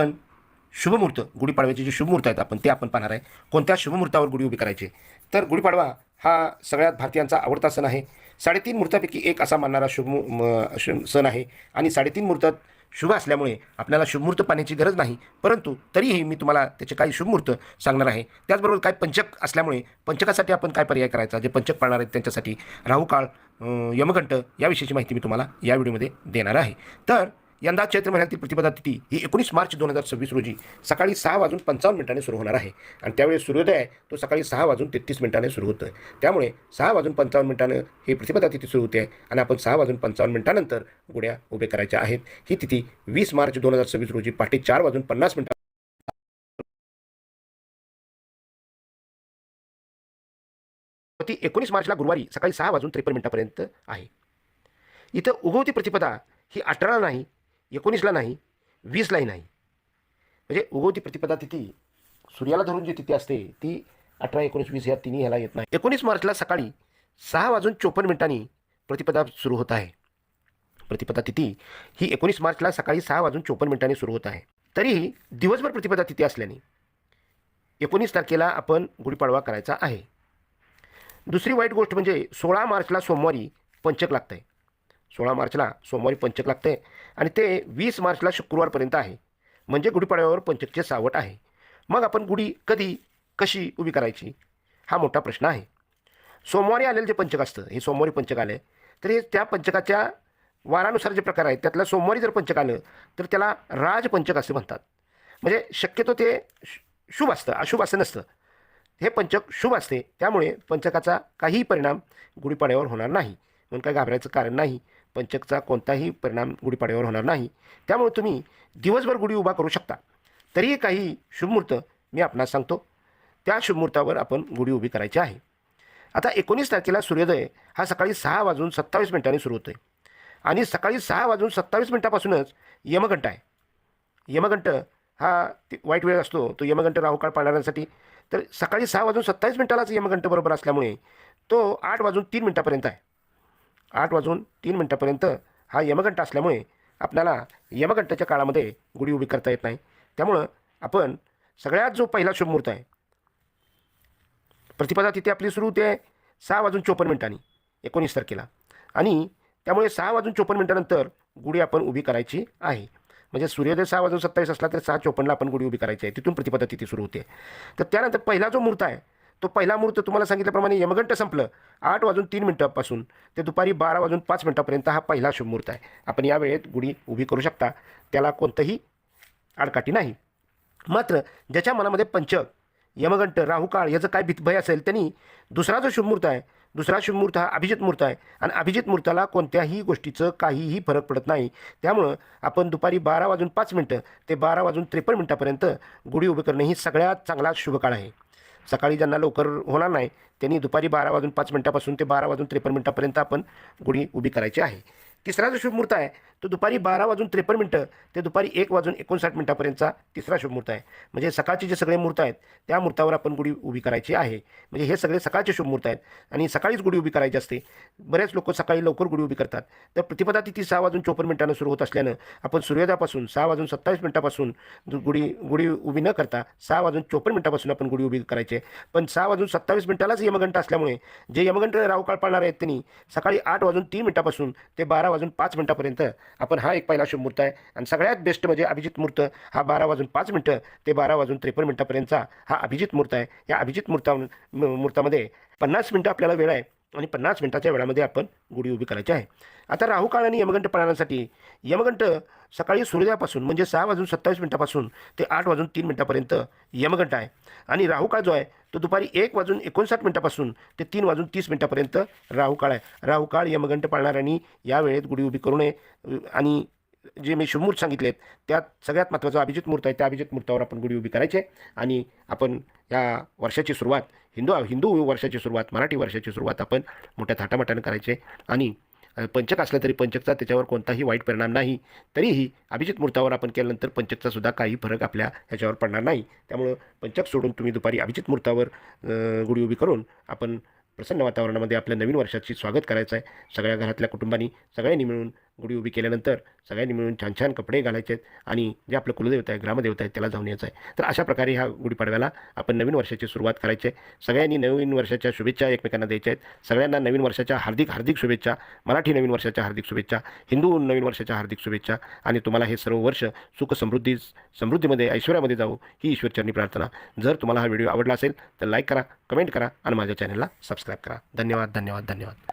आपण शुभमुहूर्त, गुढीपाडव्याचे जे शुभमुहूर्त आहेत आपण ते आपण पाहणार आहे. कोणत्या शुभमुहूर्तावर गुढी उभी करायची. तर गुढीपाडवा हा सगळ्यात भारतीयांचा आवडता सण आहे. 3.5 मुहूर्तापैकी एक असा मानणारा सण आहे आणि 3.5 मुहूर्तात शुभ असल्यामुळे आपल्याला शुभमुहूर्त पाहण्याची गरज नाही. परंतु तरीही मी तुम्हाला त्याचे काही शुभमुहूर्त सांगणार आहे. त्याचबरोबर काही पंचक असल्यामुळे पंचकासाठी आपण काय पर्याय करायचा, जे पंचक पाळणार आहेत त्यांच्यासाठी राहुकाळ, यमघंट याविषयीची माहिती मी तुम्हाला या व्हिडिओमध्ये देणार आहे. तर यंदा चैत्र महिन्यातील प्रतिपदा तिथी ही 19 मार्च 2026 रोजी सकाळी 6:55 सुरू होणार आहे आणि त्यावेळी सूर्योदय आहे तो सकाळी 6:33 सुरू होतो आहे. त्यामुळे 6:55 ही प्रतिपदा तिथी सुरू होते आणि आपण 6:55 गुड्या उभे करायच्या आहेत. ही तिथी 20 मार्च 2026 रोजी पहाटे 4:50 ती 19 मार्चला गुरुवारी सकाळी 6:53 आहे. इथं उगवती प्रतिपदा ही 18ला नाही, 19ला नाही, 20लाही नाही. म्हणजे उगवती प्रतिपदा तिथी सूर्याला धरून जी तिथी असते ती 18, 19, 20 या तिन्ही ह्याला येत नाही. 19 मार्चला सकाळी 6:54 प्रतिपदा सुरू होत आहे. प्रतिपदा तिथी ही 19 मार्चला सकाळी 6:54 सुरू होत आहे. तरीही दिवसभर प्रतिपदा तिथी असल्याने 19 तारखेला आपण गुढीपाडवा करायचा आहे. दुसरी वाईट गोष्ट म्हणजे 16 मार्चला सोमवारी पंचक लागतं आहे. 16 मार्चला सोमवारी पंचक लागतं आहे आणि ते 20 मार्चला शुक्रवारपर्यंत आहे. म्हणजे गुढीपाडव्यावर पंचकचे सावट आहे. मग आपण गुढी कधी कशी उभी करायची हा मोठा प्रश्न आहे. सोमवारी आलेलं जे पंचक असतं, हे सोमवारी पंचक आलं आहे तर हे त्या पंचकाच्या वारानुसार जे प्रकार आहेत त्यातलं सोमवारी जर पंचक आलं तर त्याला राजपंचक असे म्हणतात. म्हणजे शक्यतो ते शुभ असतं, अशुभ असं नसतं. हे पंचक शुभ असते, त्यामुळे पंचकाचा काहीही परिणाम गुढीपाडव्यावर होणार नाही. म्हणून काय घाबरायचं कारण नाही. पंचकचा कोणताही परिणाम गुढीपाडव्यावर होणार नाही. त्यामुळे तुम्ही दिवसभर गुढी उभा करू शकता. तरीही काही शुभमुहूर्त मी आपणास सांगतो. त्या शुभमुहूर्तावर आपण गुढी उभी करायची आहे. आता 19 तारखेला सूर्योदय हा सकाळी 6:27 सुरू होतो आहे आणि सकाळी 6:27 यमघंट आहे. यमघंट हा वाईट वेळ असतो, तो यमघंट राहुकाळ पाळणाऱ्यांसाठी. तर सकाळी 6:27 यमघंट बरोबर असल्यामुळे तो 8:03 आहे. 8:03 हा यमघंट असल्यामुळे आपल्याला यमघंटाच्या काळामध्ये गुढी उभी करता येत नाही. त्यामुळं आपण सगळ्यात जो पहिला शुभमुहूर्त आहे, प्रतिपदा तिथे आपली सुरू होते 6:54 19 तारखेला आणि त्यामुळे 6:54 गुढी आपण उभी करायची आहे. म्हणजे सूर्योदय 6:27 असला तर 6:54 आपण गुढी उभी करायची आहे. तिथून प्रतिपदा तिथी सुरू होते. तर त्यानंतर पहिला जो मुहूर्त आहे तो पहिला मुहूर्त तुम्हाला सांगितल्याप्रमाणे यमघंट संपलं 8:03 ते दुपारी 12:05 हा पहिला शुभमुहूर्त आहे. आपण या वेळेत गुढी उभी करू शकता, त्याला कोणतंही आडकाठी नाही. मात्र ज्याच्या मनामध्ये पंचक, यमघंट, राहुकाळ याचं काय भय असेल त्यांनी दुसरा जो शुभमुहूर्त आहे, दुसरा शुभमुहूर्त हा अभिजित मुहूर्त आहे आणि अभिजित मुहूर्ताला कोणत्याही गोष्टीचं काहीही फरक पडत नाही. त्यामुळं आपण दुपारी 12:05 ते 12:53 गुढी उभी करणे ही सगळ्यात चांगला शुभ काळ आहे. सकाळी ज्यांना लवकर होणार नाही त्यांनी दुपारी 12:05 ते 12:53 आपण गुढी उभी करायची आहे. तिसरा जो शुभमुहूर्त आहे तो दुपारी 12:53 ते दुपारी 1:59 तिसरा शुभमुहूर्त आहे. म्हणजे सकाळचे जे सगळे मुहूर्त आहेत त्या मुहूर्तावर आपण गुढी उभी करायची आहे. म्हणजे हे सगळे सकाळचे शुभमुहूर्त आहेत आणि सकाळीच गुढी उभी करायची असते. बरेच लोक सकाळी लवकर गुढी उभी करतात. तर प्रतिपदा तिथी 6:54 सुरू होत असल्यानं आपण सूर्योदयापासून 6:27 गुढी उभी न करता 6:54 आपण गुढी उभी करायची आहे. पण 6:27 यमघंट असल्यामुळे जे यमघंट राहुकाळ पाळणार आहेत त्यांनी सकाळी 8:03 ते 12:05 आपण हा एक पहिला शुभमुहूर्त आहे. आणि सगळ्यात बेस्ट म्हणजे अभिजित मुहूर्त हा 12:05 ते 12:53 हा अभिजित मुहूर्त आहे. या अभिजित मुहूर्तामध्ये 50 मिनटं आपल्याला वेळ आहे आणि 50 मिनिटाच्या वेळामध्ये आपण गुढी उभी करायची आहे. आता राहुकाळ आणि यमघंट पाळण्यासाठी यमघंट सकाळी सूर्योदयापासून म्हणजे 6:27 ते 8:03 यमघंट आहे आणि राहुकाळ जो आहे तो दुपारी 1:59 ते 3:30 राहुकाळ आहे. राहुकाळ यमघंट पाळणाऱ्यांनी या वेळेत गुढी उभी करू नये. आणि जे मी शुभमुहूर्त सांगितलेत त्यात सगळ्यात महत्त्वाचा अभिजित मुहूर्त आहे. त्या अभिजित मुहूर्तावर आपण गुढी उभी करायची आहे आणि आपण या वर्षाची सुरुवात हिंदू वर्षाची सुरुवात, मराठी वर्षाची सुरुवात आपण मोठ्या थाटामाटाने करायची आहे. आणि पंचक असलं तरी पंचकचा त्याच्यावर कोणताही वाईट परिणाम नाही. तरीही अभिजित मुहूर्तावर आपण केल्यानंतर पंचकचा सुद्धा काही फरक आपल्या ह्याच्यावर पडणार नाही. त्यामुळं पंचक सोडून तुम्ही दुपारी अभिजित मुहूर्तावर गुढी उभी करून आपण प्रसन्न वातावरणामध्ये आपल्या नवीन वर्षाची स्वागत करायचं आहे. सगळ्या घरातल्या कुटुंबांनी सगळ्यांनी मिळून गुढी उभी केल्यानंतर सगळ्यांनी मिळून छान छान कपडे घालायचे आहेत आणि जे आपलं कुलदेवता आहे, ग्रामदेवता आहे त्याला जाऊन यायचं आहे. तर अशा प्रकारे ह्या गुढीपाडव्याला आपण नवीन वर्षाची सुरुवात करायची आहे. सगळ्यांनी नवीन वर्षाच्या शुभेच्छा एकमेकांना द्यायच्या आहेत. सगळ्यांना नवीन वर्षाच्या हार्दिक हार्दिक शुभेच्छा. मराठी नवीन वर्षाच्या हार्दिक शुभेच्छा. हिंदू नवीन वर्षाच्या हार्दिक शुभेच्छा. आणि तुम्हाला हे सर्व वर्ष सुख समृद्धीमध्ये ऐश्वर्यामध्ये जाऊ ही ईश्वरचरणी प्रार्थना. जर तुम्हाला हा व्हिडिओ आवडला असेल तर लाईक करा, कमेंट करा आणि माझ्या चॅनलला सबस्क्राईब करा. धन्यवाद धन्यवाद धन्यवाद.